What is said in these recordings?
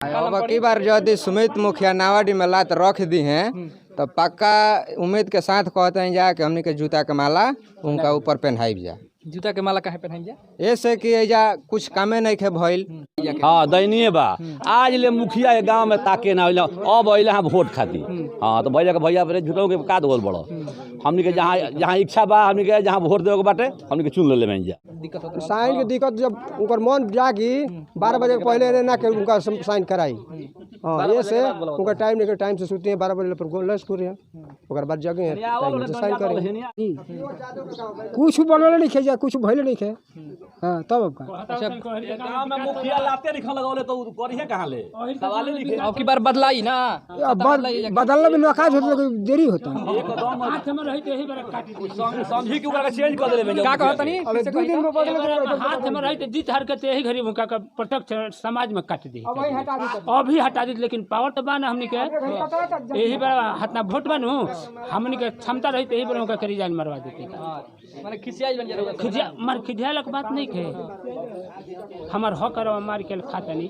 अब की बार यदि सुमित मुखिया नावाडी में लात रख दी हैं तो पक्का उम्मीद के साथ कहते हैं जा कि हमने के जूता के माला उनका ऊपर पहनाई जा। जूता के माला काहे पहनाई जा? ऐसे कि एजा कुछ कामे नहीं खे भइल। हाँ दयनीय बा। आज ले मुखिया गांव में ताके ना होइला, अब अइला हम वोट खाती। हाँ तो भैया के भैया पे झुकाओ के का दोल बड़ो हमनी के जहाँ जहाँ इच्छा बा हमनी के जहाँ वोट देवे के बाटे हमनी के चुन ले में जा। साइन के दिक्कत जब उनकर मन जागी 12 बजे के पहले ना के उनका साइन कराई। हाँ ये से उनका टाइम लेकर टाइम से सूती है 12 बजे पर गोलस पूरे हैं ओकर बाद जगे हैं टाइम से साइन करें। कुछ बनले नहीं खे कुछ भइले नहीं खे। हां तब अब का अच्छा गांव में मुखिया लाते लिखा लगावले तो करिए कहां ले सवाल लिखे। अब की बार बदलाई ना, बदलने में नकाज होता देरी होता है। एकदम हाथ में रही यही बार काटी समझी कि ओकरा चेंज कर देले का कहत नहीं अब 2 दिन में बदल हाथ में रही तो जीत हार के यही घड़ी उनका का प्रत्यक्ष समाज में काट दी अभी हटा दी। लेकिन पावर तो बा ना हमनी के यही बार हाथ ना वोट बनू हमनी के क्षमता रही तो यही बार उनका करी जान मरवा देती। माने खिसियाई बन जा खिजिया मार खिजियाला के बात नहीं खे हमार हक करवा मार के खाता नहीं।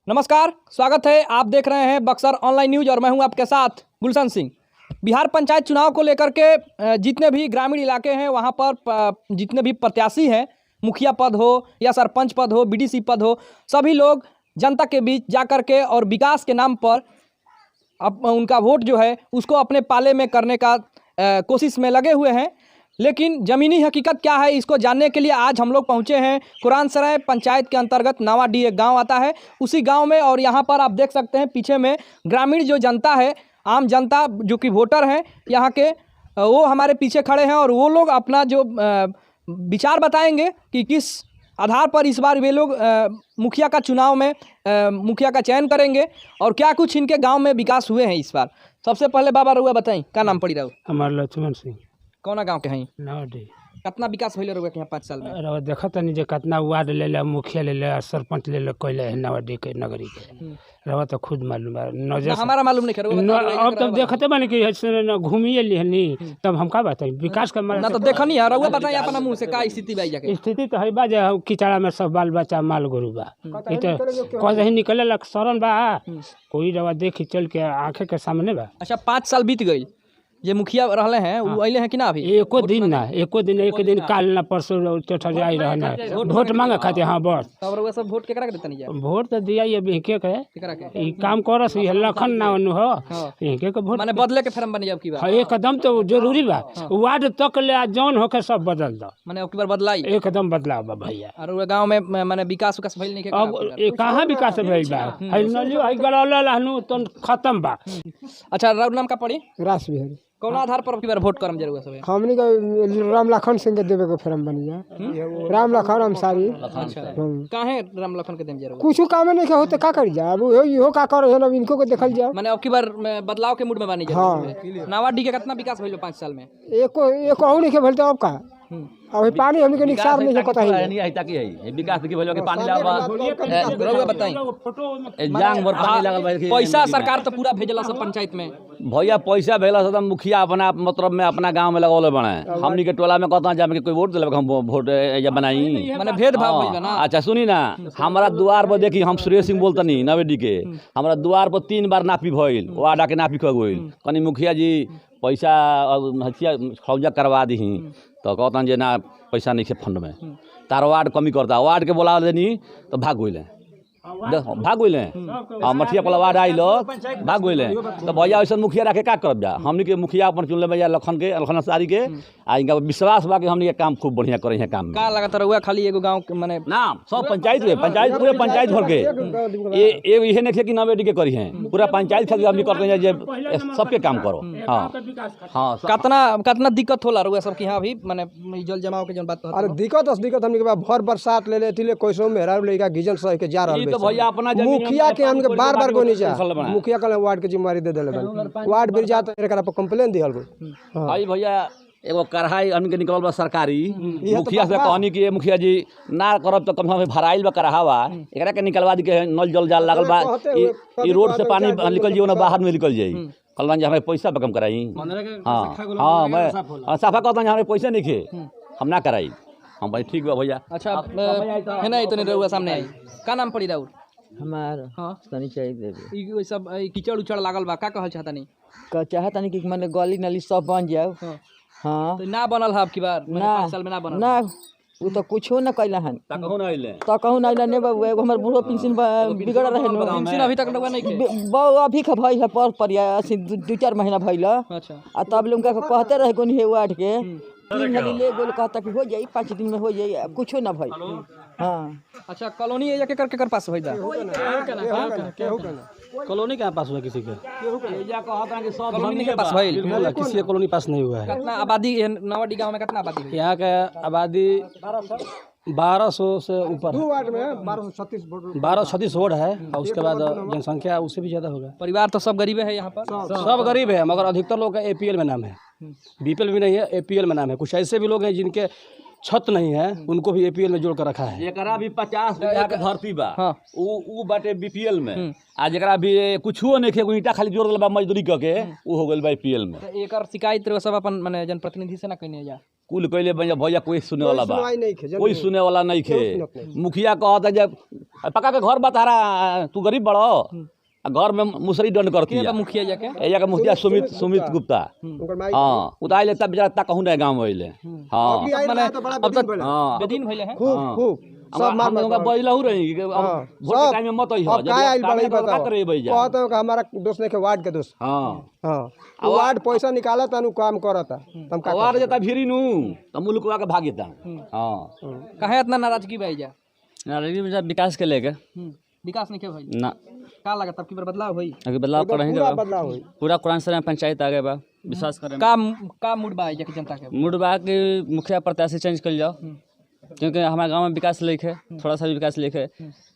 नमस्कार, स्वागत है। आप देख रहे हैं बक्सर ऑनलाइन न्यूज और मैं हूं आपके साथ गुलशन सिंह। बिहार पंचायत चुनाव को लेकर के जितने भी ग्रामीण इलाके हैं वहां पर जितने भी प्रत्याशी हैं, मुखिया पद हो या सरपंच पद हो, बीडीसी पद हो, सभी लोग जनता के बीच जाकर के और विकास के नाम पर अब उनका वोट जो है उसको अपने पाले में करने का कोशिश में लगे हुए हैं। लेकिन ज़मीनी हकीकत क्या है इसको जानने के लिए आज हम लोग पहुंचे हैं कुरानसराय पंचायत के अंतर्गत नावाडी एक गांव आता है, उसी गांव में। और यहां पर आप देख सकते हैं पीछे में ग्रामीण जो जनता है, आम जनता जो कि वोटर हैं यहाँ के, वो हमारे पीछे खड़े हैं और वो लोग अपना जो विचार बताएंगे कि किस आधार पर इस बार वे लोग मुखिया का चुनाव में मुखिया का चयन करेंगे और क्या कुछ इनके गांव में विकास हुए हैं इस बार। सबसे पहले बाबा रहुआ बताएं, क्या नाम पड़ी रहो? हमार लक्ष्मण सिंह। कौना गांव के हैं? नावाडी। कितना विकास होइले रहुआ के यहाँ 5 साल में? रहुआ देखा तनी जे कितना वार्ड ले ले, मुखिया ले ले, सरपंच ले ले कोइले है नावाडी के नगरी के। रहुआ तो खुद मालूम है नजर हमारा मालूम नहीं करो। अब तब देखते बने कि घूमिए लिहनी तब हम का बताई विकास का ना तो देखनी है। रहुआ बताइए अपना मुंह से का स्थिति बा जाके। स्थिति तो है बा जे किचड़ा में सब बाल बच्चा माल गोरु बा ई तो कहीं निकले लक शरण बा कोई रहुआ देख चल के आंखें के सामने बा। अच्छा 5 साल बीत गई, ये मुखिया रहले हैं वो अइले हैं कि ना? अभी एको दिन ना, एको दिन एक दिन काल ना परसों चौथा जाई रहना वोट मांगे खाते। हाँ बस तब रहुआ सब वोट केकरा के देतनी जा? वोट तो दिया ये बिहके के केकरा के ई काम करस ई लखन ना अनु हो इनके के वोट माने बदले के फॉर्म बन जाब की बात। एकदम तो जरूरी बा। वार्ड तक ले जौन होके सब बदल दो, माने अब की बार बदलाई एकदम बदलाव बा भैया। और वो गांव में माने विकास भइल नहीं के? अब कहां विकास भइल बा? है नलियो है गलौला रहनु तो खत्म बा। अच्छा राउर नाम का पड़ी? रास बिहारी। कौन आधार पर की बार वोट करम जरूर सब? हमनी के राम लखन सिंह के देवे के फॉर्म बनी जा। राम लखन अंसारी। अच्छा काहे राम लखन के देम जरूर? कुछ काम नहीं होते का कर जा अब इहो का कर है इनको को देखल जा। माने अब की बार बदलाव के मूड में बानी जा। नावाडी के कितना विकास भइलो 5 साल में? एको और नहीं के भलते अब का अभी पानी हमनी के निसार नहीं पता है नहीं है ताकि है विकास के भइलो के पानी लावा रहुआ बताई जांग भर पानी लागल बा। पैसा सरकार तो पूरा भेजला सब पंचायत में भैया पैसा भेला से मुखिया अपना मतलब में अपना गांव में लगौले बने हमनी के टोला में कहता जा के कोई वोट देले हम वोट या बनाई माने भेदभाव भइल बा ना। अच्छा सुनी ना, हमारा द्वार पर देखी हम सुरेश सिंह बोलतनी नवेडी के, हमारा द्वार पर 3 बार नापी भइल, वार्ड के नापी ख गइल। कनी मुखिया जी पैसा हथिया खौजा करवा दी तो कहता जे ना पैसा नहीं है फंड में, तार वार्ड कमी करता, वार्ड के बोला देनी तो भाग गइले मठिया पला वार्ड आइल भाग गइले। तो भैया ऐसा मुखिया रखे का करब जा? हमनी के मुखिया अपन चुन ले भैया लखन अंसारी के आ इनका विश्वास बा कि हमनी के काम खूब बढ़िया करे हैं। काम का लगत रहुआ खाली एगो गांव के माने ना सब पंचायत में पंचायत पूरे पंचायत भर के ये इहे नहीं कि नवेडी के करी हैं, पूरा पंचायत खाली हमनी करते हैं जे सबके काम करो। हां कितना दिक्कत होला रहुआ सब की? हां अभी माने जल जमाव के जन बात कहत। अरे दिक्कत हमनी के भर बरसात ले लेती ले कैसो मेहरा लइका गीजन सह के जा रहल तो भैया अपना मुखिया के हमके बार कोनी जा मुखिया के वार्ड के जिम्मेवारी दे देले वार्ड बिर जात एकरा पर कंप्लेन दिहल भाई भैया एगो कढ़ाई हमनी के निकलल बा सरकारी मुखिया से कहनी कि मुखिया जी ना करब तो कम से कम भराइल बा कढ़ावा एकरा के निकलवा दी के नल जल जाल लागल बा ई रोड से पानी निकल जाई ना बाहर में निकल जाई कलवान जी हमें पैसा पे कम कराई हाँ मैं साफा कहता हूँ हमें पैसा नहीं खे हम ना कराई हम भाई ठीक बा भैया। अच्छा है ना इतने रहुआ सामने आई का नाम पड़ी राउर हमार हाँ तनी चाहिए देवे ई सब कीचड़ उचड़ लागल बा का कहल चाहता नहीं का चाहता नहीं कि माने गली नाली सब बन जाओ। हाँ तो ना बनल है अब की बार ना 5 साल में ना बनल ना वो तो कुछो ना कैला हन कहूँ ना अइले तो कहूँ ना ने बाबू एगो हमर बूढ़ो पेंशन बिगड़ रहे पेंशन अभी तक लगवा नहीं के बहु अभी का भइल है पर परिया ऐसे 2-4 महीना भइल अच्छा आ तब लोग का कहते रहे कोन हे वाट के 3 घड़ी ले गोल कहता कि हो जाई 5 दिन में हो जाई कुछो ना भइल। हाँ अच्छा कॉलोनी एरिया के पास होइदा कॉलोनी कहाँ पास हुआ किसी के? कॉलोनी के पास होइल किसी के कॉलोनी पास नहीं हुआ है। कितना आबादी है नवाडी गांव में कितना आबादी है यहाँ का आबादी 1200 से ऊपर है। 2 वार्ड में 1236 वोट 1236 वार्ड है और उसके बाद जनसंख्या उससे भी ज़्यादा होगा। परिवार तो सब गरीब है यहाँ पर सब गरीब है मगर अधिकतर लोग का APL में नाम है, BPL भी नहीं है, APL में नाम है। कुछ ऐसे भी लोग हैं जिनके छत नहीं है उनको भी APL में जोड़ कर रखा है। एकरा भी 50 बीघा के धरती बा हाँ। उ बाटे BPL में आ जरा भी कुछो नहीं खे ईटा खाली जोड़ देला बा मजदूरी करके उ हो गेल बा APL में। तो एकर शिकायत रे सब अपन माने जनप्रतिनिधि से ना कइने जा कुल कइले भैया कोई सुने वाला बा सुनवाई नहीं खे कोई सुने वाला नहीं खे। मुखिया कहता जब पक्का के घर बतारा तू गरीब बड़ो घर में मुसरी दंड करती है मुखिया जाके एजा के मुखिया सुमित गुप्ता हाँ उतार ले तब बेचारा कहूँ ना गाँव में अइले हाँ माने अब तक बेदीन भइले हैं खूब सब मार मार बजलहू रही वोट टाइम में मत अइहो अब का आइल बड़ी का बताओ करे भैया कहते हो कि हमारा दोस्त नहीं के वार्ड के दोस्त हां हां वार्ड पैसा निकाला तनु काम करता तुम का वार्ड जता भिरी नु त मुल्कवा के भागीता हां काहे इतना नाराजगी भाई जा नाराजगी विकास के लेके विकास नहीं के भाई ना का लगा तब की बार बदलाव होई अभी बदलाव कर रहे पूरा बदलाव हुई पूरा कुरान सर पंचायत आ गए बा विश्वास करें का मूड बा जाके जनता के मूड बा के मुखिया प्रत्याशी चेंज कर जाओ क्योंकि हमारे गांव में विकास लेख है थोड़ा सा भी विकास लेख है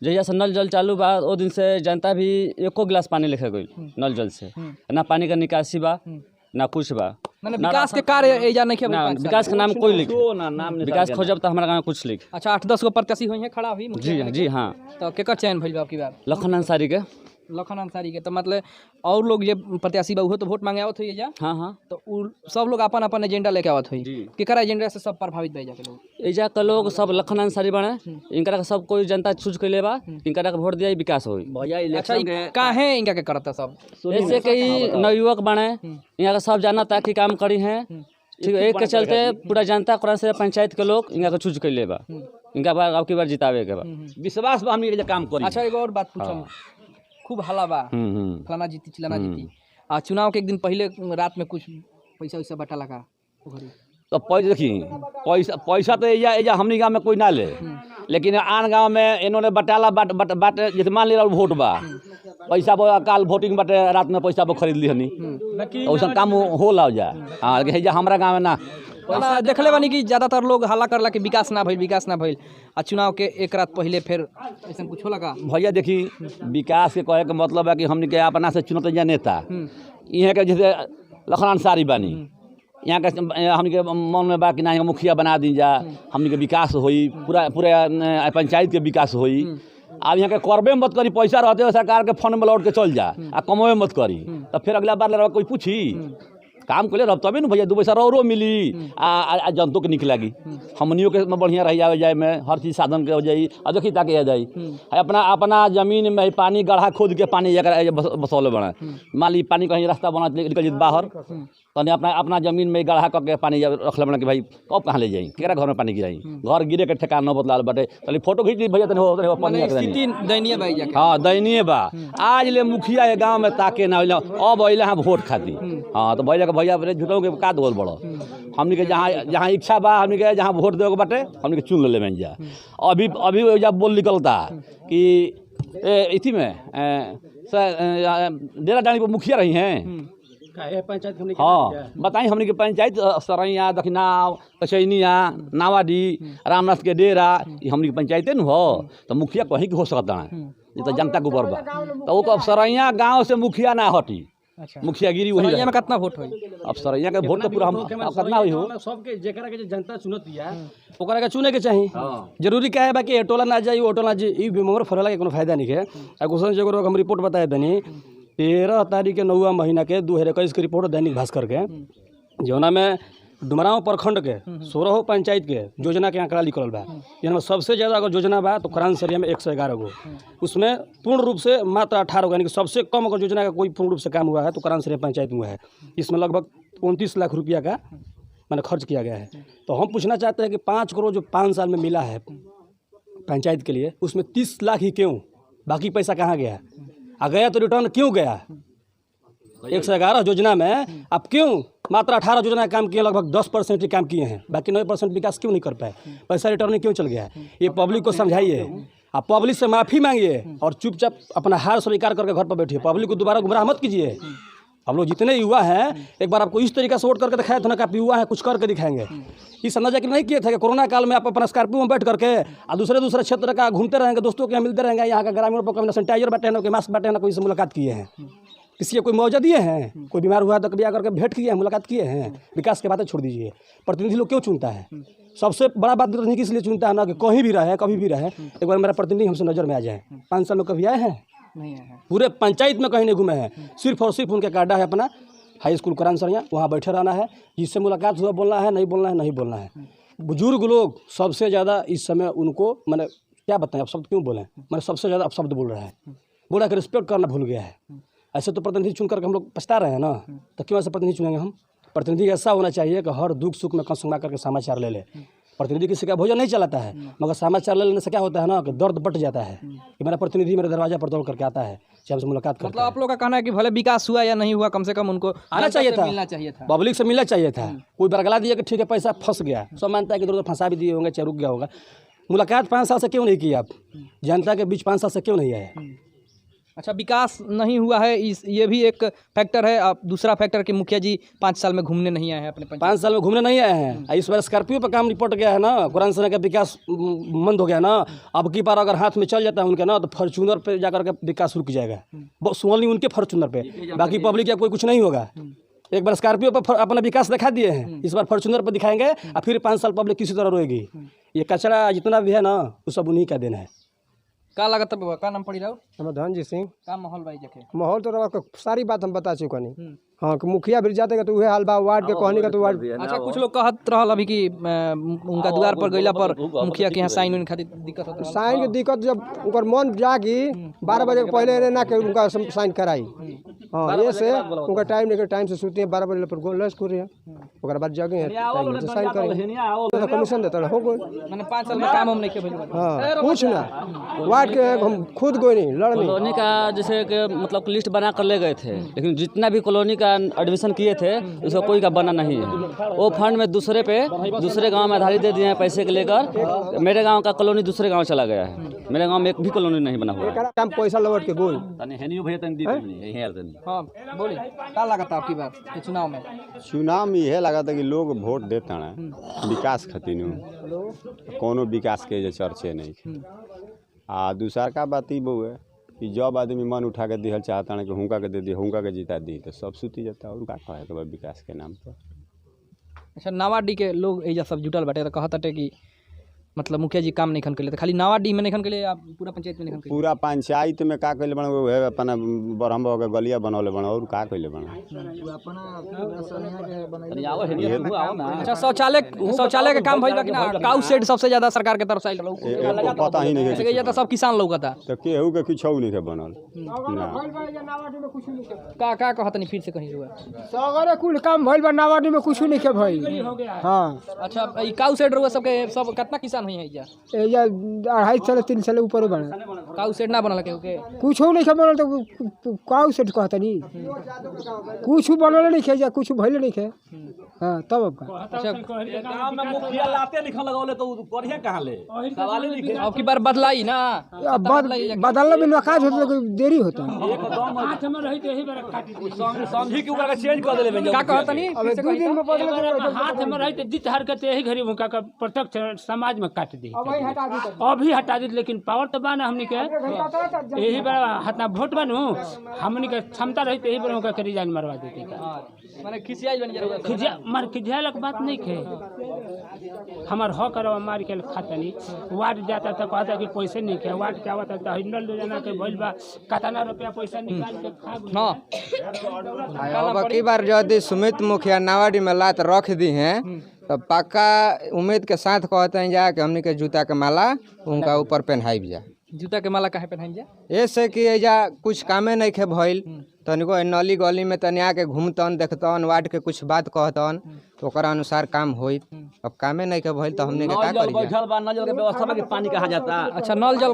जहिया से नल जल चालू बा वो दिन से जनता भी एको गिलास पानी लेके गई नल जल से ना पानी का निकासी बा ना कुछ बा माने विकास के कार्य एजा नहीं के ना विकास का नाम कोई लिखे ना नाम विकास खोजब तो हमारा गांव में कुछ लिख अच्छा 8-10 गो प्रत्याशी होई है खड़ा हुई जी हाँ तो केकर चयन भइल बा की बार लखन अंसारी के लखन अंसारी के तो मतलब और लोग जे प्रत्याशी बा उहो तो वोट मांगे आवत होई जा हाँ हाँ तो उ सब लोग अपन अपन एजेंडा लेके आवत होई केकर एजेंडा से सब प्रभावित भई जाके लोग एजा के लोग सब लखन अंसारी बने इनकरा के सब कोई जनता चूज कैले बा इनकरा के वोट दिया विकास होई भैया अच्छा काहे इनका के करता सब ऐसे कई नवयुवक बने यहाँ का सब जाना ताकि काम करी हैं ठीक है एक के चलते पूरा जनता कुरान से पंचायत के लोग इनका के चूज कैले बा इनका बार अब की बार जितावे के बा विश्वास बा हम ये काम करी। अच्छा एगो और बात पूछम खूब हल्ला बा फलाना जीती चिलाना जीती आ चुनाव के एक दिन पहले रात में कुछ पैसा वैसा बटा लगा तो पैसा देखी पैसा तो एजा हमनी गाँव में कोई ना ले लेकिन आन गाँव में इन्होंने बटाला बाट जैसे मान लिया वोट बा पैसा काल वोटिंग बाटे रात में पैसा खरीद ली हनी वैसा काम हो ला जा हाँ लेकिन हमारा गाँव में ना देखले बानी कि ज्यादातर लोग हल्ला करला कि विकास ना भइल आ चुनाव के एक रात पहले फिर ऐसा कुछ लगा भैया देखी विकास के कहे के मतलब है कि हमने के अपना से चुनत जा नेता यहाँ के जैसे लखन अंसारी बानी यहाँ के हमने के मन में बा कि ना मुखिया बना दी जा हमने के विकास होई पूरा पंचायत के विकास होई। अब यहाँ के करबे मत करी पैसा रहते हो सरकार के फंड में लौट के चल जा आ कमवे मत करी तो फिर अगला बार लड़ा कोई पूछी काम के लिए रह तबे न भैया 2 पैसा और मिली आ जनतो के निक लगी हमनियों के बढ़िया रह जाए जाए में हर चीज साधन के हो जाई और देखी ताकि आ जाई अपना जमीन में पानी गढ़ा खोद के पानी बसौले बना मान ली पानी कहीं रास्ता बना निकल जाए बाहर तने अपना जमीन में गढ़ा करके पानी रखले बना कि भाई कब कहाँ ले जाई केकरा घर में पानी गिराई घर गिरे के ठेकान न बदलाल बाटे चलिए फोटो खींच ली भैया तने पानी स्थिति दयनीय बा जाके हाँ दयनीय बा आज ले मुखिया ये गाँव में ताके ना अब अइले हाँ वोट खाती हाँ तो भैया झूठों के का दोल बड़ो हमनी के जहाँ इच्छा बा हमनी के जहाँ वोट देवे के बाटे हमनी के चुन ले में जा अभी जब बोल निकलता कि इसी में डेरा डाणी पर मुखिया रही हैं पंचायत हाँ बताई हमने के पंचायत सरैया दक्षिणाव कचैनिया नावाडी रामनाथ के डेरा ये हमने की पंचायते न हो तो मुखिया कहीं के हो सकता है ये तो जनता के ऊपर बा तो वो सरैया गाँव से मुखिया ना हटी अच्छा मुखियागिरी वही सरैया रहे। में कितना वोट होई? अब सरैया के वोट तो पूरा हम अब कितना हुई हो सबके जेकरा के जनता चुनत है ओकरा के चुने के चाहिए। जरूरी क्या है बाकी टोला ना जाई वो टोला जी ई बीमार फरला के कोनो फायदा नहीं है। क्वेश्चन जगह हम रिपोर्ट बताए दनी 13 तारीख के 9वां महीना के 2021 के रिपोर्ट दैनिक भास्कर के जौना में डुमराव प्रखंड के 16 पंचायत के योजना के आंकड़ा लिखल बा। यानी सबसे ज़्यादा अगर योजना बा तो क्रांसरिया में 111 गो, उसमें पूर्ण रूप से मात्र 18 गो, यानी कि सबसे कम अगर योजना का कोई पूर्ण रूप से काम हुआ है तो क्रांसरिया पंचायत में है। इसमें लगभग 29 लाख रुपया का मैंने खर्च किया गया है। तो हम पूछना चाहते हैं कि 5 करोड़ जो 5 साल में मिला है पंचायत के लिए, उसमें 30 लाख ही क्यों, बाकी पैसा कहाँ गया? आ गया तो रिटर्न क्यों गया? 111 योजना में आप क्यों मात्र 18 योजना काम किए, लगभग 10% ही काम किए हैं, बाकी 9% विकास क्यों नहीं कर पाए? पैसा रिटर्न क्यों चल गया है? ये पब्लिक को समझाइए, आप पब्लिक से माफ़ी मांगिए और चुपचाप अपना हार स्वीकार करके घर पर बैठिए। पब्लिक को दोबारा गुमराह मत कीजिए। हम लोग जितने युवा हैं एक बार आपको इस तरीके से वोट करके दिखाया था ना कि आप युवा हैं, कुछ करके दिखाएंगे। इस अंदाजा कि नहीं किए थे कि कोरोना काल में आप अपना स्कॉर्पियो में बैठ करके और दूसरे क्षेत्र का घूमते रहेंगे, दोस्तों के यहाँ मिलते रहेंगे, यहाँ का ग्रामीण पर कभी सैनिटाइजर बैठे ना, कोई मास्क बैठे ना, कोई से मुलाकात किए हैं, किसी को कोई मुआवजा दिए हैं, कोई बीमार हुआ है तो कभी आकर के भेंट किए हैं, मुलाकात किए हैं? विकास की बातें छोड़ दीजिए। प्रतिनिधि लोग क्यों चुनता है? सबसे बड़ा बात प्रतिनिधि इसलिए चुनता है ना कि कहीं भी रहे, कभी भी रहे, एक बार मेरा प्रतिनिधि हमसे नज़र में आ जाए। 5 साल में कभी आए हैं? नहीं है। पूरे पंचायत में कहीं नहीं घूमे हैं, सिर्फ और सिर्फ उनके काटा है अपना हाई स्कूल क्रांसरिया, वहाँ बैठे रहना है, जिससे मुलाकात हुआ बोलना है, नहीं बोलना है, नहीं बोलना है। बुजुर्ग लोग सबसे ज़्यादा इस समय उनको मैंने क्या बताएं, अब शब्द क्यों बोलें, मैंने सबसे ज़्यादा अब शब्द बोल रहा है, बोला कि रिस्पेक्ट करना भूल गया है। ऐसे तो प्रतिनिधि चुन करके हम लोग पछता रहे हैं ना, तो क्यों ऐसे प्रतिनिधि चुनेंगे हम? प्रतिनिधि ऐसा होना चाहिए कि हर दुख सुख में कम सुना करके समाचार ले ले। प्रतिनिधि किसी का भोजन नहीं चलाता है, मगर समाचार ले लेने से क्या होता है ना कि दर्द बट जाता है कि मेरा प्रतिनिधि मेरे दरवाजा पर दौड़ करके आता है, चाहे हमसे मुलाकात करता मतलब है। आप लोग का कहना है कि भले विकास हुआ या नहीं हुआ, कम से कम उनको आना चाहिए था, मिलना चाहिए था, पब्लिक से मिलना चाहिए था। कोई बरगला दिया कि ठीक है पैसा फंस गया, सब मानता है कि इधर फंसा भी दिए होंगे, चाहे रुक गया होगा। मुलाकात 5 साल से क्यों नहीं की आप? जनता के बीच 5 साल से क्यों नहीं आए? अच्छा विकास नहीं हुआ है, ये भी एक फैक्टर है। अब दूसरा फैक्टर कि मुखिया जी 5 साल में घूमने नहीं आए हैं अपने 5 साल में घूमने नहीं आए हैं। इस बार स्कॉर्पियो पर काम निपट गया है ना, क्रांसरिया का विकास मंद हो गया ना। अब की बार अगर हाथ में चल जाता है उनके ना तो फॉर्चूनर पे जाकर के विकास रुक जाएगा, ओनली उनके फॉर्चूनर पे, बाकी पब्लिक या कोई कुछ नहीं होगा। एक बार स्कॉर्पियो पर अपना विकास दिखा दिए हैं, इस बार फॉर्चूनर पर दिखाएंगे और फिर 5 साल पब्लिक किसी तरह रोएगी। ये कचरा जितना भी है ना वो सब उन्हीं का देन है। का लागत बाबा, का नाम पड़ी रहो? हम धनजी सिंह। का माहौल भाई जखे? माहौल तो रवा सारी बात हम बता चुका नहीं। हाँ कि मुखिया भी जाते का तो वह हाल बा, वार्ड के कहनी का तो वार्ड। अच्छा कुछ लोग कहत रहल अभी कि उनका द्वार पर गईला पर मुखिया के यहाँ साइन उन खातिर दिक्कत होता है। साइन की दिक्कत जब उनकर मन जागी 12 बजे के पहले ना के उनका साइन कराई। हाँ ये से उनका टाइम से सोते हैं 12 बजे पर गोलस कर रहे हैं, ओकर बाद जगे हैं टाइम से साइन करें, कमीशन देता हो गई। मैंने 5 साल में काम हम नहीं के भेजवा। हाँ कुछ ना, वार्ड के हम खुद गए नहीं लड़ने। कॉलोनी का जैसे कि मतलब लिस्ट बना कर ले गए थे, लेकिन जितना भी कॉलोनी का एडमिशन किए थे उसका कोई का बना नहीं है। वो फंड में दूसरे गांव में आधारित दे दिए हैं पैसे के लेकर। मेरे गांव का कॉलोनी दूसरे गांव चला गया है, मेरे गांव में एक भी कॉलोनी नहीं बना हुआ है। काम पैसा लौट के गोल। हाँ बोली का लागत आपकी बात के चुनाव में? चुनाव में यह लगा था कि लोग वोट देता है विकास खातिर, कोनो विकास के जे चर्चे नहीं। आ दूसरा का बात ही वो है कि जब आदमी मन उठा के दिहल चाहता है कि हुंका के दे दी, हुंका के जीता दी, तो सब सुती जाता है। और का कहे के विकास के नाम पर। अच्छा नावाडी के लोग एजा सब जुटल बाटे तो कहत हटे कि मतलब मुखिया जी काम नहीं खन के लिए, खाली नावाडी में नहीं खन के लिए, आप पूरा पंचायत में नहीं खन के लिए? पूरा पंचायत में का कैले बना है अपना बरहम के गलिया बनौले बना, और का कैले बना। अच्छा शौचालय के काम भइल बा कि ना? काउ शेड सबसे ज्यादा सरकार के तरफ से आइल बा, पता ही नहीं ये तो सब किसान लोग था तो केहू के कुछ नहीं के बनल ना। का कहत नहीं, फिर से कहीं हुआ सगरे कुल काम भइल बा, नावाडी में कुछ नहीं के भइल। हाँ अच्छा ई काउ शेड रहुआ सबके सब कितना किसान हुई है एजा? एजा 2.5 साल 3 साल ऊपर बना, काउ शेड ना बनल के कुछ नहीं के बनल तो काउ सेट कहता नहीं, कुछ बनल नहीं के, कुछ भइल नहीं के। हाँ तब अब अच्छा गांव में मुखिया लाते लिखल लगौले तो बढ़िया कहां ले सवाल ही नहीं। अब की बार बदलाई ना, अब बदलने में नकाज होता है, देरी होता है। हाथ में रही तो यही बार काटी दी। समझी कि ओकरा चेंज कर देले का कहत नहीं? अब 2 दिन में बदल हाथ में रही तो जीत हार के यही घड़ी उनका का प्रत्यक्ष समाज में काट दी अभी हटा दी लेकिन पावर तो बा ना हमनी के यही बार हतना वोट बनू हमनी के क्षमता रही यही बार उनका रिजाइन मरवा देती माने खिसियाई बन जाएगा मर खिझालक बात नहीं खे हमार हक और मार के खाता नहीं वार्ड जाता था कहता कि पैसे नहीं खे वार्ड क्या होता था हिंडल योजना के भइल बा कितना रुपया पैसा निकाल के खा हाँ अब की बार यदि सुमित मुखिया नावाडी में लात रख दी हैं तो पक्का उम्मीद के साथ कहते हैं जा कि हमनी के जूता के माला उनका ऊपर पहनाई जा। जूता के माला काहे पहनाई जा? ऐसे कि एजा कुछ कामे नहीं खे भइल तनिको नली गली में तनि आके घूमतन देखतन वार्ड के कुछ बात कहतन तो ओकरा अनुसार काम होई। अब कामे नहीं के भइल तो हमने के का करी? बैठल बा नल के व्यवस्था बा कि पानी कहाँ जाता। अच्छा नल जल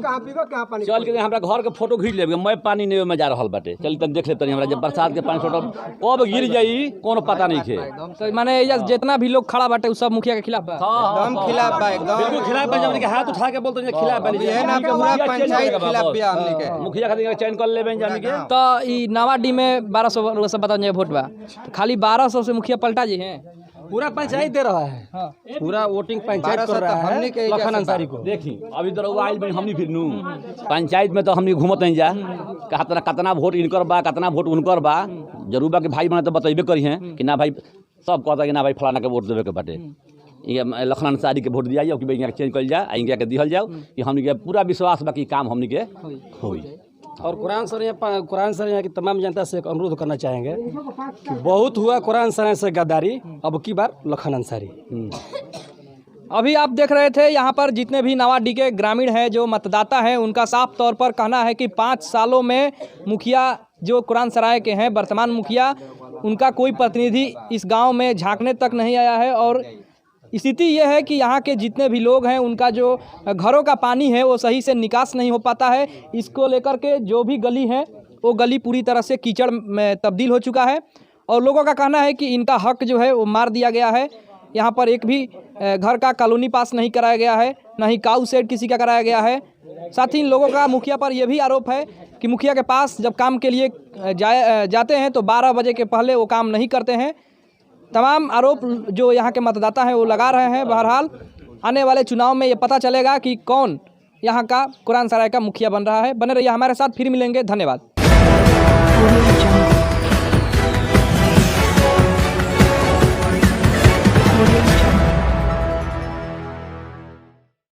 चल के हमरा घर के फोटो खींच लेब मैं पानी नहीं में जा रहल बाटे चल तन देख ले तनी हमरा जब बरसात के पानी छोटल कब गिर जाई कोनो पता नहीं खे। तो माने एजा जितना भी लोग खड़ा बाटे उ सब मुखिया के खिलाफ बा? एकदम खिलाफ बा एकदम बिल्कुल खिलाफ बा। जब के हाथ उठा के बोलते हैं खिलाफ बा ये ना पूरा पंचायत खिलाफ बिया हमनी के मुखिया खातिर चयन कर लेबे जानी के। तो ई नावाडी में 1200 सब बताओ वोट बा तो खाली 1200 से मुखिया पलटा जी हैं? पूरा पंचायत दे रहा है पूरा वोटिंग पंचायत कर रहा है लखन अंसारी को। देखी अभी तो आइल बनी हमनी फिर पंचायत में तो हमनी घूमत नहीं जा कितना वोट इनकर बा कितना वोट उनकर बा जरूर बा कि भाई बने तो बतेबे करी हैं कि ना भाई सब कहता कि ना भाई फलाना के वोट देवे के बाटे लखन अंसारी के वोट दिया जाओ कि भाई यहाँ चेंज कर जाए इनका के दिहल जाओ कि हमनी के पूरा विश्वास बा कि काम हमनी के होई। और कुरान सर यहाँ की तमाम जनता से एक अनुरोध करना चाहेंगे कि बहुत हुआ कुरान सर से गद्दारी अब की बार लखन अंसारी। अभी आप देख रहे थे यहाँ पर जितने भी नावाडी के ग्रामीण हैं जो मतदाता हैं उनका साफ तौर पर कहना है कि 5 सालों में मुखिया जो कुरान सराय के हैं वर्तमान मुखिया उनका कोई प्रतिनिधि इस गांव में झांकने तक नहीं आया है। और स्थिति ये है कि यहाँ के जितने भी लोग हैं उनका जो घरों का पानी है वो सही से निकास नहीं हो पाता है। इसको लेकर के जो भी गली है वो गली पूरी तरह से कीचड़ में तब्दील हो चुका है और लोगों का कहना है कि इनका हक जो है वो मार दिया गया है। यहाँ पर एक भी घर का कॉलोनी पास नहीं कराया गया है, ना ही काऊ सेट किसी का कराया गया है। साथ ही इन लोगों का मुखिया पर यह भी आरोप है कि मुखिया के पास जब काम के लिए जाते हैं तो 12 बजे के पहले वो काम नहीं करते हैं। तमाम आरोप जो यहाँ के मतदाता हैं वो लगा रहे हैं। बहरहाल आने वाले चुनाव में ये पता चलेगा कि कौन यहाँ का कुरान सराय का मुखिया बन रहा है। बने रहिए हमारे साथ, फिर मिलेंगे। धन्यवाद।